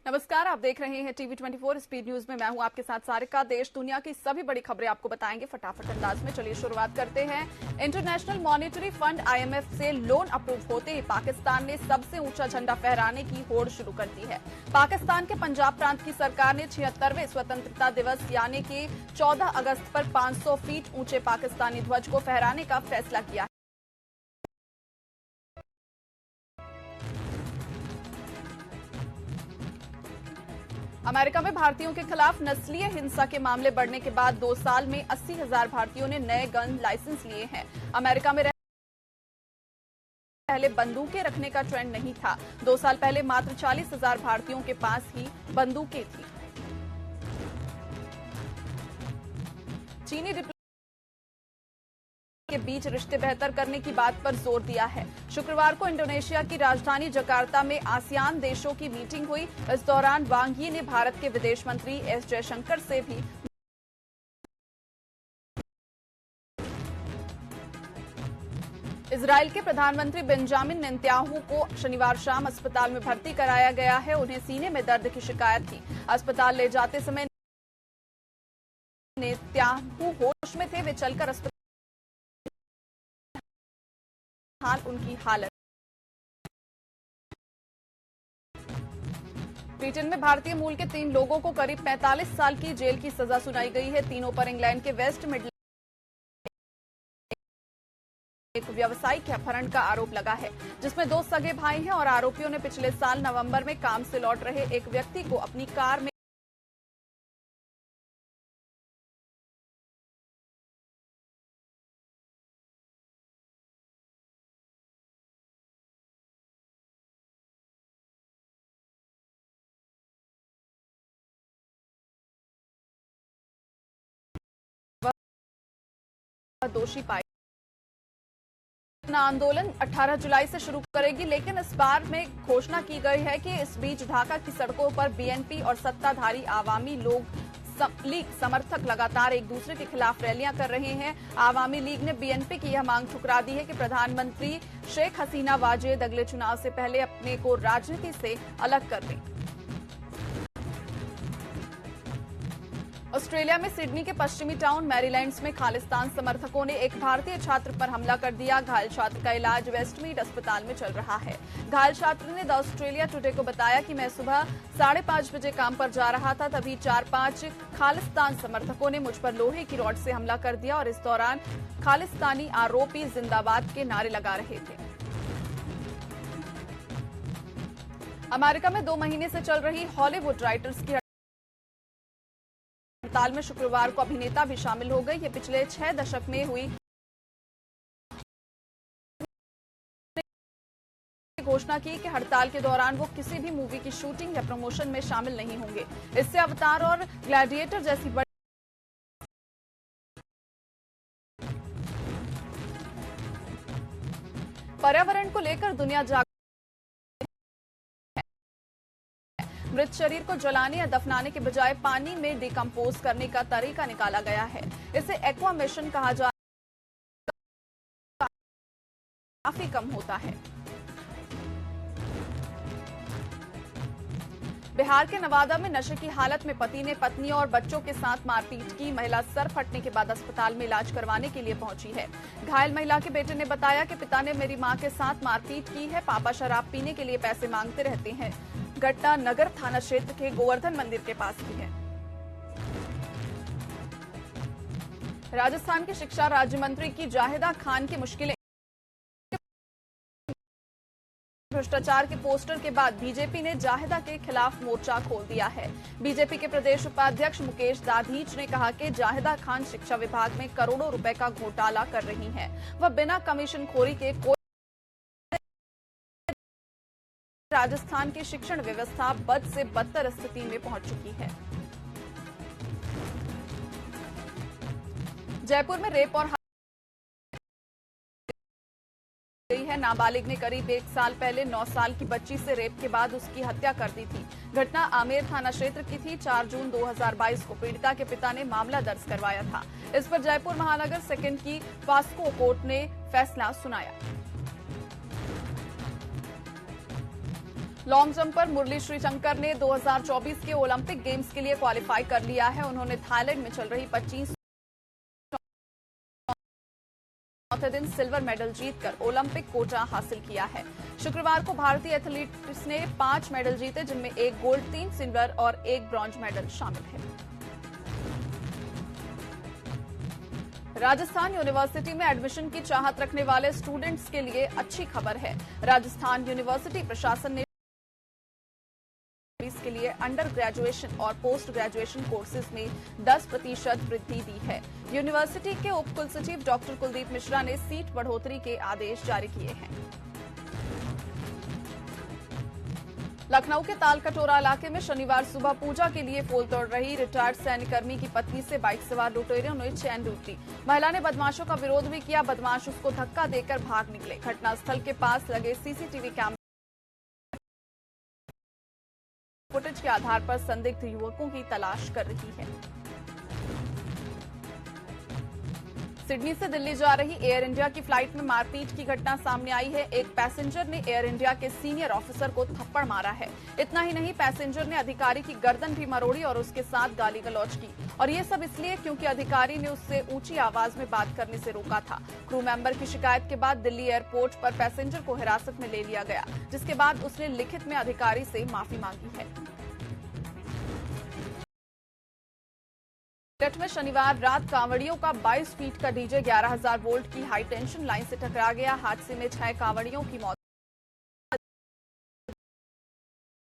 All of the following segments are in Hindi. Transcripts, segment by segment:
नमस्कार, आप देख रहे हैं टीवी 24 स्पीड न्यूज में। मैं हूं आपके साथ सारिका। देश दुनिया की सभी बड़ी खबरें आपको बताएंगे फटाफट अंदाज में। चलिए शुरुआत करते हैं। इंटरनेशनल मॉनेटरी फंड IMF से लोन अप्रूव होते ही पाकिस्तान ने सबसे ऊंचा झंडा फहराने की होड़ शुरू कर दी है। पाकिस्तान के पंजाब प्रांत की सरकार ने 76वें स्वतंत्रता दिवस यानी कि 14 अगस्त पर 500 फीट ऊंचे पाकिस्तानी ध्वज को फहराने का फैसला किया है। अमेरिका में भारतीयों के खिलाफ नस्लीय हिंसा के मामले बढ़ने के बाद 2 साल में 80,000 भारतीयों ने नए गन लाइसेंस लिए हैं। अमेरिका में पहले बंदूकें रखने का ट्रेंड नहीं था। 2 साल पहले मात्र 40,000 भारतीयों के पास ही बंदूकें थी। चीनी के बीच रिश्ते बेहतर करने की बात पर जोर दिया है। शुक्रवार को इंडोनेशिया की राजधानी जकार्ता में आसियान देशों की मीटिंग हुई। इस दौरान वांग यी ने भारत के विदेश मंत्री एस जयशंकर से भी इजरायल के प्रधानमंत्री बेंजामिन नेतन्याहू को शनिवार शाम अस्पताल में भर्ती कराया गया है। उन्हें सीने में दर्द की शिकायत थी। अस्पताल ले जाते समय नेतन्याहू होश में थे। वे चलकर अस्पताल उनकी हालत। ब्रिटेन में भारतीय मूल के 3 लोगों को करीब 45 साल की जेल की सजा सुनाई गई है। तीनों पर इंग्लैंड के वेस्ट मिडलैंड एक व्यवसायी के अपहरण का आरोप लगा है, जिसमें 2 सगे भाई हैं और आरोपियों ने पिछले साल नवंबर में काम से लौट रहे एक व्यक्ति को अपनी कार में दोषी पाया। आंदोलन 18 जुलाई से शुरू करेगी, लेकिन इस बार में घोषणा की गई है कि इस बीच ढाका की सड़कों पर BNP और सत्ताधारी आवामी लीग समर्थक लगातार एक दूसरे के खिलाफ रैलियां कर रहे हैं। आवामी लीग ने BNP की यह मांग ठुकरा दी है कि प्रधानमंत्री शेख हसीना वाजेद अगले चुनाव से पहले अपने को राजनीति से अलग कर दें। ऑस्ट्रेलिया में सिडनी के पश्चिमी टाउन मैरीलैंड्स में खालिस्तान समर्थकों ने एक भारतीय छात्र पर हमला कर दिया। घायल छात्र का इलाज वेस्टमीड अस्पताल में चल रहा है। घायल छात्र ने द ऑस्ट्रेलिया टुडे को बताया कि मैं सुबह 5:30 बजे काम पर जा रहा था, तभी 4-5 खालिस्तान समर्थकों ने मुझ पर लोहे की रॉड से हमला कर दिया और इस दौरान खालिस्तानी आरोपी जिंदाबाद के नारे लगा रहे थे। अमेरिका में 2 महीने से चल रही हॉलीवुड राइटर्स की हड़ताल में शुक्रवार को अभिनेता भी शामिल हो गए। ये पिछले 6 दशक में हुई घोषणा की कि हड़ताल के दौरान वो किसी भी मूवी की शूटिंग या प्रमोशन में शामिल नहीं होंगे। इससे अवतार और ग्लैडिएटर जैसी बड़ी पर्यावरण को लेकर दुनिया जागरूक। मृत शरीर को जलाने या दफनाने के बजाय पानी में डिकम्पोज करने का तरीका निकाला गया है। इसे एक्वामेशन कहा जाता है। काफी कम होता है। बिहार के नवादा में नशे की हालत में पति ने पत्नी और बच्चों के साथ मारपीट की। महिला सर फटने के बाद अस्पताल में इलाज करवाने के लिए पहुंची है। घायल महिला के बेटे ने बताया कि पिता ने मेरी मां के साथ मारपीट की है। पापा शराब पीने के लिए पैसे मांगते रहते हैं। घटना नगर थाना क्षेत्र के गोवर्धन मंदिर के पास की है। राजस्थान के शिक्षा राज्य मंत्री की जाहिदा खान की मुश्किलें। भ्रष्टाचार के पोस्टर के बाद बीजेपी ने जाहिदा के खिलाफ मोर्चा खोल दिया है। बीजेपी के प्रदेश उपाध्यक्ष मुकेश दाधीच ने कहा कि जाहिदा खान शिक्षा विभाग में करोड़ों रुपए का घोटाला कर रही हैं। वह बिना कमीशन खोरी के राजस्थान की शिक्षण व्यवस्था बद से बदतर स्थिति में पहुंच चुकी है। जयपुर में रेप और गई है। नाबालिग ने करीब 1 साल पहले 9 साल की बच्ची से रेप के बाद उसकी हत्या कर दी थी। घटना आमेर थाना क्षेत्र की थी। 4 जून 2022 को पीड़िता के पिता ने मामला दर्ज करवाया था। इस पर जयपुर महानगर सेकंड की पास्को कोर्ट ने फैसला सुनाया। लॉन्ग जंप पर मुरली श्रीशंकर ने 2024 के ओलंपिक गेम्स के लिए क्वालिफाई कर लिया है। उन्होंने थाईलैंड में चल रही 25 चौथे दिन सिल्वर मेडल जीतकर ओलंपिक कोटा हासिल किया है। शुक्रवार को भारतीय एथलीट्स ने 5 मेडल जीते, जिनमें 1 गोल्ड, 3 सिल्वर और 1 ब्रॉन्ज मेडल शामिल है। राजस्थान यूनिवर्सिटी में एडमिशन की चाहत रखने वाले स्टूडेंट्स के लिए अच्छी खबर है। राजस्थान यूनिवर्सिटी प्रशासन ने के लिए अंडर ग्रेजुएशन और पोस्ट ग्रेजुएशन कोर्सेज में 10% वृद्धि दी है। यूनिवर्सिटी के उप कुलसचिव डॉक्टर कुलदीप मिश्रा ने सीट बढ़ोतरी के आदेश जारी किए हैं। लखनऊ के तालकटोरा इलाके में शनिवार सुबह पूजा के लिए पोल तोड़ रही रिटायर्ड सैन्यकर्मी की पत्नी से बाइक सवार लुटेरों ने चैन लूट ली। महिला ने बदमाशों का विरोध भी किया। बदमाश उसको धक्का देकर भाग निकले। घटनास्थल के पास लगे सीसीटीवी कैमरे फुटेज के आधार पर संदिग्ध युवकों की तलाश कर रही है। सिडनी से दिल्ली जा रही एयर इंडिया की फ्लाइट में मारपीट की घटना सामने आई है। एक पैसेंजर ने एयर इंडिया के सीनियर ऑफिसर को थप्पड़ मारा है। इतना ही नहीं, पैसेंजर ने अधिकारी की गर्दन भी मरोड़ी और उसके साथ गाली गलौज की। और ये सब इसलिए क्योंकि अधिकारी ने उससे ऊंची आवाज में बात करने से रोका था। क्रू मेंबर की शिकायत के बाद दिल्ली एयरपोर्ट पर पैसेंजर को हिरासत में ले लिया गया, जिसके बाद उसने लिखित में अधिकारी से माफी मांगी है। मेरठ में शनिवार रात कांवड़ियों का 22 फीट का डीजे 11,000 वोल्ट की हाई टेंशन लाइन से टकरा गया। हादसे में 6 कांवड़ियों की मौत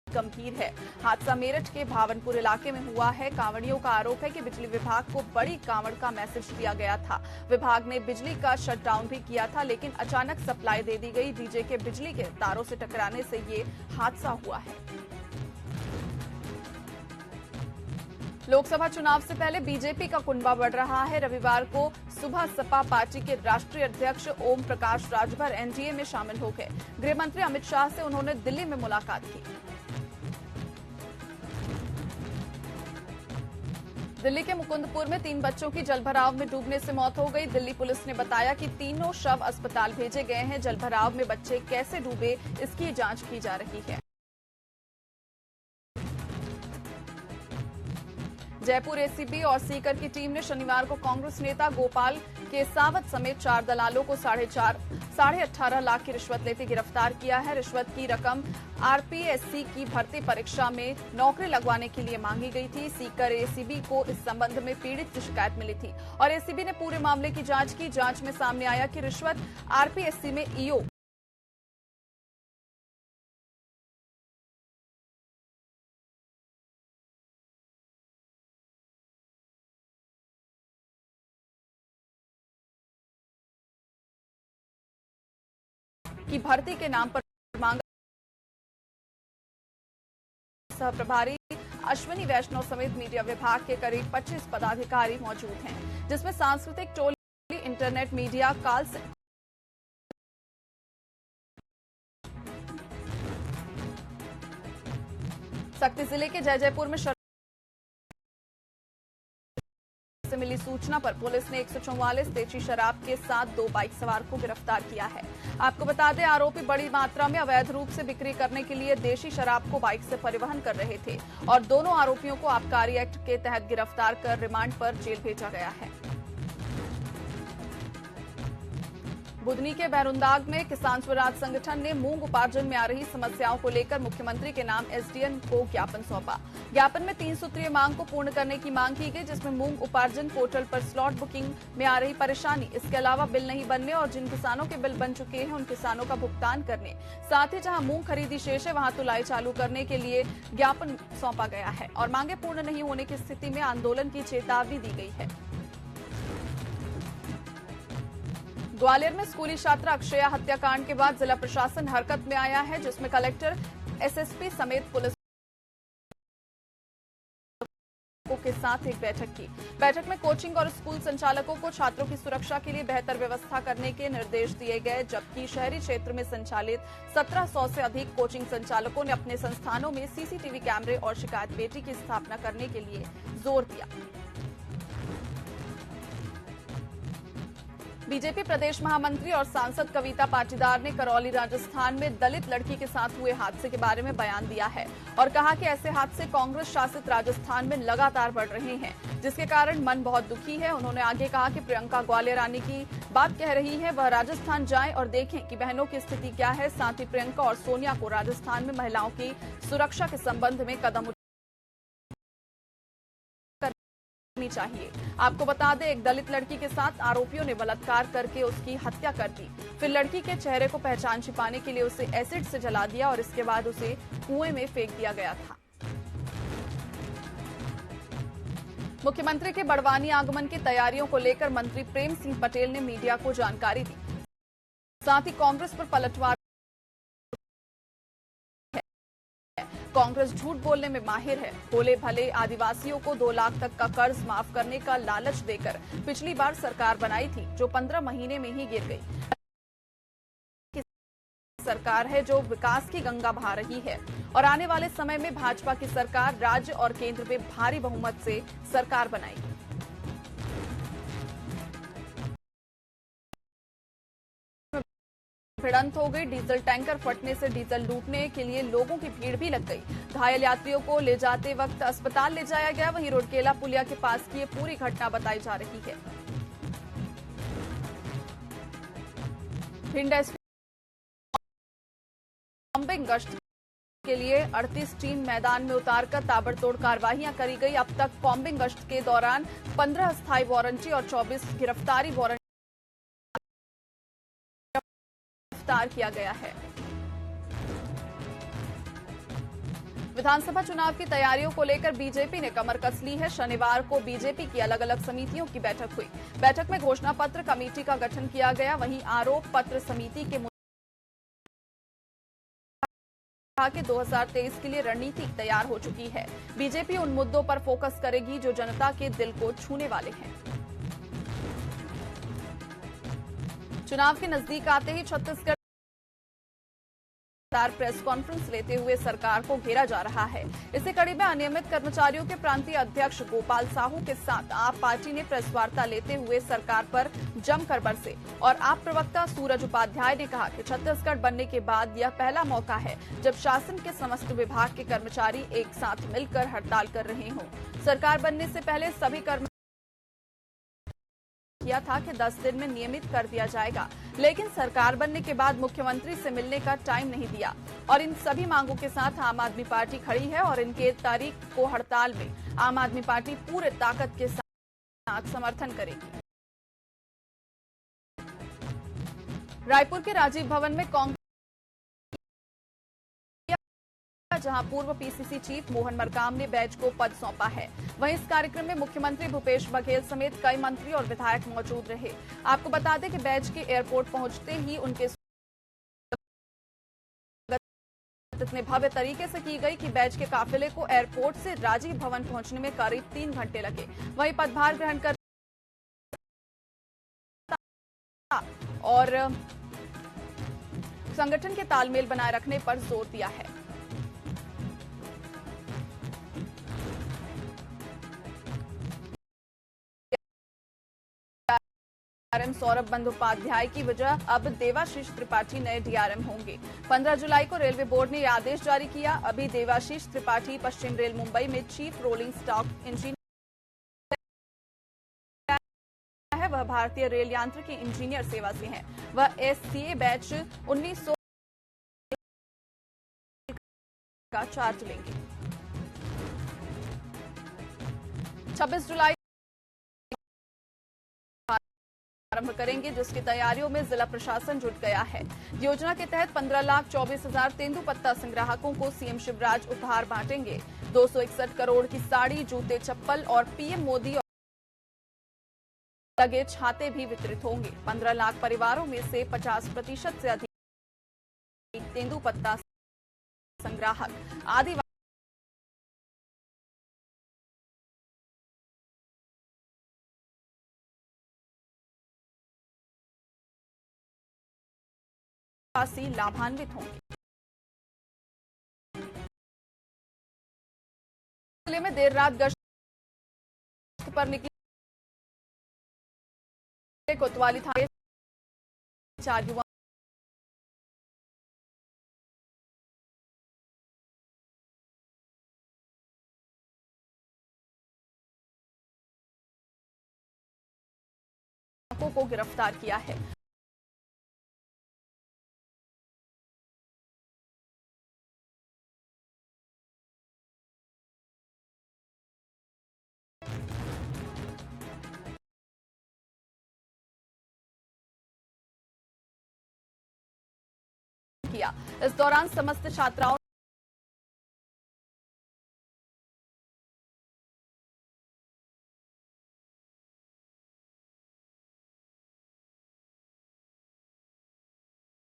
गंभीर है। हादसा मेरठ के भावनपुर इलाके में हुआ है। कांवड़ियों का आरोप है कि बिजली विभाग को बड़ी कांवड़ का मैसेज दिया गया था। विभाग ने बिजली का शटडाउन भी किया था, लेकिन अचानक सप्लाई दे दी गई। डीजे के बिजली के तारों से टकराने से ये हादसा हुआ है। लोकसभा चुनाव से पहले बीजेपी का कुनबा बढ़ रहा है। रविवार को सुबह सपा पार्टी के राष्ट्रीय अध्यक्ष ओम प्रकाश राजभर एनडीए में शामिल हो गए। गृह मंत्री अमित शाह से उन्होंने दिल्ली में मुलाकात की। दिल्ली के मुकुंदपुर में 3 बच्चों की जलभराव में डूबने से मौत हो गई। दिल्ली पुलिस ने बताया कि तीनों शव अस्पताल भेजे गए हैं। जलभराव में बच्चे कैसे डूबे, इसकी जांच की जा रही है। जयपुर एसीबी और सीकर की टीम ने शनिवार को कांग्रेस नेता गोपाल के सावत समेत 4 दलालों को 18.5 लाख की रिश्वत लेते गिरफ्तार किया है। रिश्वत की रकम आरपीएससी की भर्ती परीक्षा में नौकरी लगवाने के लिए मांगी गई थी। सीकर एसीबी को इस संबंध में पीड़ित की शिकायत मिली थी और एसीबी ने पूरे मामले की जांच की। जांच में सामने आया कि रिश्वत आरपीएससी में ईओ की भर्ती के नाम पर मांगा। सह प्रभारी अश्विनी वैष्णव समेत मीडिया विभाग के करीब 25 पदाधिकारी मौजूद हैं, जिसमें सांस्कृतिक टोली, इंटरनेट, मीडिया, कॉल सेंटर सक्ती जिले के जयजयपुर में से मिली सूचना पर पुलिस ने 144 देशी शराब के साथ 2 बाइक सवार को गिरफ्तार किया है। आपको बता दें, आरोपी बड़ी मात्रा में अवैध रूप से बिक्री करने के लिए देशी शराब को बाइक से परिवहन कर रहे थे और दोनों आरोपियों को आबकारी एक्ट के तहत गिरफ्तार कर रिमांड पर जेल भेजा गया है। बुधनी के बैरुंदाग में किसान स्वराज संगठन ने मूंग उपार्जन में आ रही समस्याओं को लेकर मुख्यमंत्री के नाम एसडीएम को ज्ञापन सौंपा। ज्ञापन में 3 सूत्रीय मांग को पूर्ण करने की मांग की गई, जिसमें मूंग उपार्जन पोर्टल पर स्लॉट बुकिंग में आ रही परेशानी, इसके अलावा बिल नहीं बनने और जिन किसानों के बिल बन चुके हैं उन किसानों का भुगतान करने, साथ ही जहां मूंग खरीदी शेष है वहां तुलाई चालू करने के लिए ज्ञापन सौंपा गया है और मांगे पूर्ण नहीं होने की स्थिति में आंदोलन की चेतावनी दी गई है। ग्वालियर में स्कूली छात्रा अक्षया हत्याकांड के बाद जिला प्रशासन हरकत में आया है, जिसमें कलेक्टर, एसएसपी समेत पुलिस के साथ एक बैठक की। बैठक में कोचिंग और स्कूल संचालकों को छात्रों की सुरक्षा के लिए बेहतर व्यवस्था करने के निर्देश दिए गए, जबकि शहरी क्षेत्र में संचालित 1700 से अधिक कोचिंग संचालकों ने अपने संस्थानों में सीसीटीवी कैमरे और शिकायत पेटी की स्थापना करने के लिए जोर दिया। बीजेपी प्रदेश महामंत्री और सांसद कविता पाटीदार ने करौली राजस्थान में दलित लड़की के साथ हुए हादसे के बारे में बयान दिया है और कहा कि ऐसे हादसे कांग्रेस शासित राजस्थान में लगातार बढ़ रहे हैं, जिसके कारण मन बहुत दुखी है। उन्होंने आगे कहा कि प्रियंका ग्वालियर आने की बात कह रही है, वह राजस्थान जाएं और देखें कि बहनों की स्थिति क्या है। साथ ही प्रियंका और सोनिया को राजस्थान में महिलाओं की सुरक्षा के संबंध में कदम चाहिए। आपको बता दें, एक दलित लड़की के साथ आरोपियों ने बलात्कार करके उसकी हत्या कर दी। फिर लड़की के चेहरे को पहचान छिपाने के लिए उसे एसिड से जला दिया और इसके बाद उसे कुएं में फेंक दिया गया था। मुख्यमंत्री के बड़वानी आगमन की तैयारियों को लेकर मंत्री प्रेम सिंह पटेल ने मीडिया को जानकारी दी। साथ ही कांग्रेस पर पलटवार कांग्रेस झूठ बोलने में माहिर है। भोले भले आदिवासियों को 2 लाख तक का कर्ज माफ करने का लालच देकर पिछली बार सरकार बनाई थी, जो 15 महीने में ही गिर गई। सरकार है जो विकास की गंगा बहा रही है और आने वाले समय में भाजपा की सरकार राज्य और केंद्र में भारी बहुमत से सरकार बनाएगी। भिड़ंत हो गई। डीजल टैंकर फटने से डीजल लूटने के लिए लोगों की भीड़ भी लग गई। घायल यात्रियों को ले जाते वक्त अस्पताल ले जाया गया। वहीं रोडकेला पुलिया के पास की ये पूरी घटना बताई जा रही है। भिंड एसपी बॉम्बिंग गश्त के लिए 38 टीम मैदान में उतारकर ताबड़तोड़ कार्रवाइयां करी गई। अब तक बॉम्बिंग गश्त के दौरान 15 अस्थायी वारंटी और 24 गिरफ्तारी वारंटी किया गया है। विधानसभा चुनाव की तैयारियों को लेकर बीजेपी ने कमर कस ली है। शनिवार को बीजेपी की अलग अलग समितियों की बैठक हुई। बैठक में घोषणा पत्र कमेटी का गठन किया गया। वहीं आरोप पत्र समिति के कहा कि 2023 के लिए रणनीति तैयार हो चुकी है। बीजेपी उन मुद्दों पर फोकस करेगी जो जनता के दिल को छूने वाले हैं। चुनाव के नजदीक आते ही छत्तीसगढ़ प्रेस कॉन्फ्रेंस लेते हुए सरकार को घेरा जा रहा है। इसी कड़ी में अनियमित कर्मचारियों के प्रांतीय अध्यक्ष गोपाल साहू के साथ आप पार्टी ने प्रेस वार्ता लेते हुए सरकार पर जमकर बरसे और आप प्रवक्ता सूरज उपाध्याय ने कहा कि छत्तीसगढ़ बनने के बाद यह पहला मौका है जब शासन के समस्त विभाग के कर्मचारी एक साथ मिलकर हड़ताल कर रहे हों। सरकार बनने से पहले सभी किया था कि 10 दिन में नियमित कर दिया जाएगा, लेकिन सरकार बनने के बाद मुख्यमंत्री से मिलने का टाइम नहीं दिया और इन सभी मांगों के साथ आम आदमी पार्टी खड़ी है और इनके तारीख को हड़ताल में आम आदमी पार्टी पूरे ताकत के साथ समर्थन करेगी। रायपुर के राजीव भवन में कांग्रेस जहां पूर्व पीसीसी चीफ मोहन मरकाम ने बैच को पद सौंपा है। वहीं इस कार्यक्रम में मुख्यमंत्री भूपेश बघेल समेत कई मंत्री और विधायक मौजूद रहे। आपको बता दें कि बैच के एयरपोर्ट पहुंचते ही उनके इतने भव्य तरीके से की गई कि बैच के काफिले को एयरपोर्ट से राजीव भवन पहुंचने में करीब 3 घंटे लगे। वहीं पदभार ग्रहण कर और संगठन के तालमेल बनाए रखने पर जोर दिया है। डीआरएम सौरभ बंदोपाध्याय की वजह अब देवाशीष त्रिपाठी नए डीआरएम होंगे। 15 जुलाई को रेलवे बोर्ड ने यह आदेश जारी किया। अभी देवाशीष त्रिपाठी पश्चिम रेल मुंबई में चीफ रोलिंग स्टॉक इंजीनियर है। वह भारतीय रेल यांत्रिकी इंजीनियर सेवा से हैं। वह एससीए बैच 1900 का चार्ज लेंगे। 26 जुलाई आरंभ करेंगे, जिसकी तैयारियों में जिला प्रशासन जुट गया है। योजना के तहत 15,24,000 तेंदुपत्ता संग्राहकों को सीएम शिवराज उपहार बांटेंगे। 261 करोड़ की साड़ी, जूते, चप्पल और पीएम मोदी और लगे छाते भी वितरित होंगे। 15 लाख परिवारों में से 50% से अधिक तेंदुपत्ता संग्राहक आदिवासी लाभान्वित होंगे। जिले में देर रात गश्त पर निकले कोतवाली थाने 4 युवा को गिरफ्तार किया है। इस दौरान समस्त छात्राओं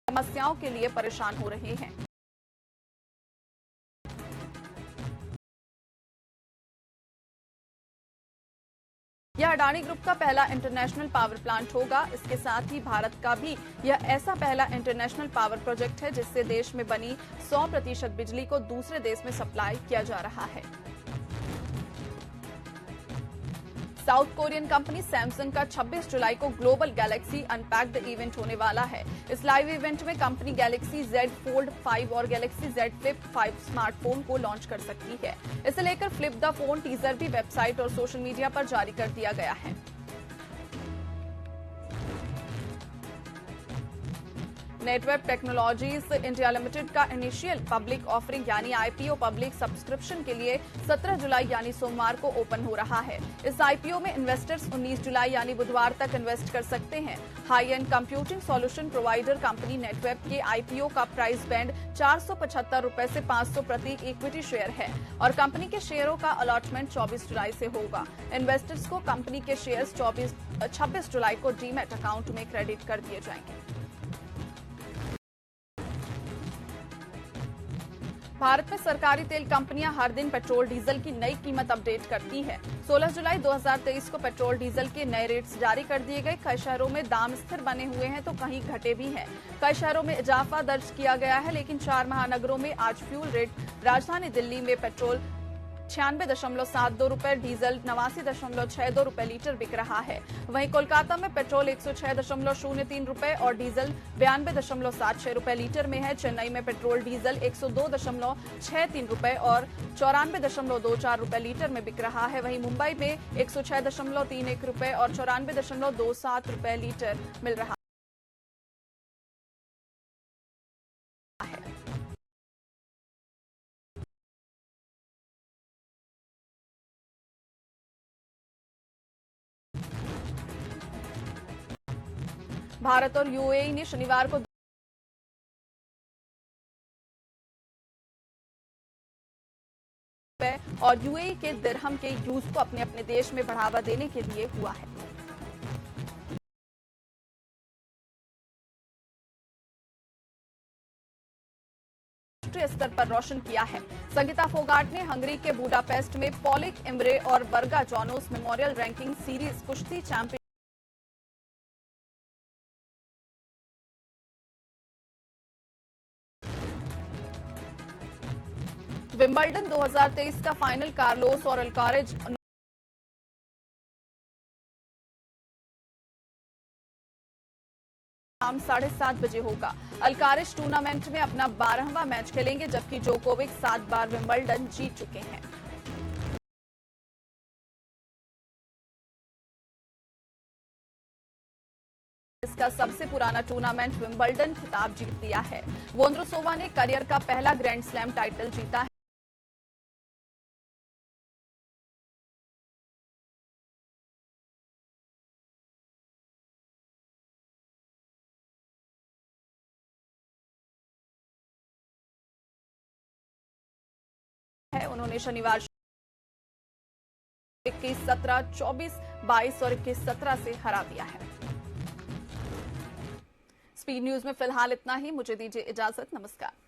समस्याओं के लिए परेशान हो रहे हैं। यह अडानी ग्रुप का पहला इंटरनेशनल पावर प्लांट होगा। इसके साथ ही भारत का भी यह ऐसा पहला इंटरनेशनल पावर प्रोजेक्ट है जिससे देश में बनी 100% बिजली को दूसरे देश में सप्लाई किया जा रहा है। साउथ कोरियन कंपनी सैमसंग का 26 जुलाई को ग्लोबल गैलेक्सी अनपैक्ड इवेंट होने वाला है। इस लाइव इवेंट में कंपनी गैलेक्सी Z Fold 5 और गैलेक्सी Z Flip 5 स्मार्टफोन को लॉन्च कर सकती है। इसे लेकर फ्लिप द फोन टीजर भी वेबसाइट और सोशल मीडिया पर जारी कर दिया गया है। नेटवेब टेक्नोलॉजीज इंडिया लिमिटेड का इनिशियल पब्लिक ऑफरिंग यानी आईपीओ पब्लिक सब्सक्रिप्शन के लिए 17 जुलाई यानी सोमवार को ओपन हो रहा है। इस आईपीओ में इन्वेस्टर्स 19 जुलाई यानी बुधवार तक इन्वेस्ट कर सकते हैं। High and computing solution provider company Netweb के आईपीओ का प्राइस बैंड 475 रुपए से 500 प्रति इक्विटी शेयर है और कंपनी के शेयरों का अलॉटमेंट 24 जुलाई से होगा। इन्वेस्टर्स को कंपनी के शेयर्स 26 जुलाई को डीमैट अकाउंट में क्रेडिट कर दिए जाएंगे। भारत में सरकारी तेल कंपनियां हर दिन पेट्रोल डीजल की नई कीमत अपडेट करती है। 16 जुलाई 2023 को पेट्रोल डीजल के नए रेट्स जारी कर दिए गए। कई शहरों में दाम स्थिर बने हुए हैं तो कहीं घटे भी हैं। कई शहरों में इजाफा दर्ज किया गया है, लेकिन 4 महानगरों में आज फ्यूल रेट राजधानी दिल्ली में पेट्रोल 96.72 रुपए, डीजल 89.62 रुपए लीटर बिक रहा है। वहीं कोलकाता में पेट्रोल 106.03 रुपए और डीजल 92.76 रुपए लीटर में है। चेन्नई में पेट्रोल डीजल 102.63 रुपए और 94.24 रुपए लीटर में बिक रहा है। वहीं मुंबई में 106.31 रुपए और 94.27 रुपए लीटर मिल रहा है। भारत और यूएई ने शनिवार को और यूएई के दिरहम के यूज को अपने अपने देश में बढ़ावा देने के लिए हुआ है। राष्ट्रीय स्तर पर रोशन किया है। संगीता फोगाट ने हंगरी के बुडापेस्ट में पॉलिक इम्रे और बर्गा जॉनोस मेमोरियल रैंकिंग सीरीज कुश्ती चैंपियन विंबलडन 2023 का फाइनल कार्लोस और अल्कारेज शाम 7:30 बजे होगा। अल्कारेज टूर्नामेंट में अपना 12वां मैच खेलेंगे, जबकि जोकोविक 7 बार विंबलडन जीत चुके हैं। इसका सबसे पुराना टूर्नामेंट विंबलडन खिताब जीत लिया है। वोंद्रोसोवा ने करियर का पहला ग्रैंड स्लैम टाइटल जीता है। उन्होंने शनिवार 21-17, 24-22 और 21-17 से हरा दिया है। स्पीड न्यूज में फिलहाल इतना ही। मुझे दीजिए इजाजत। नमस्कार।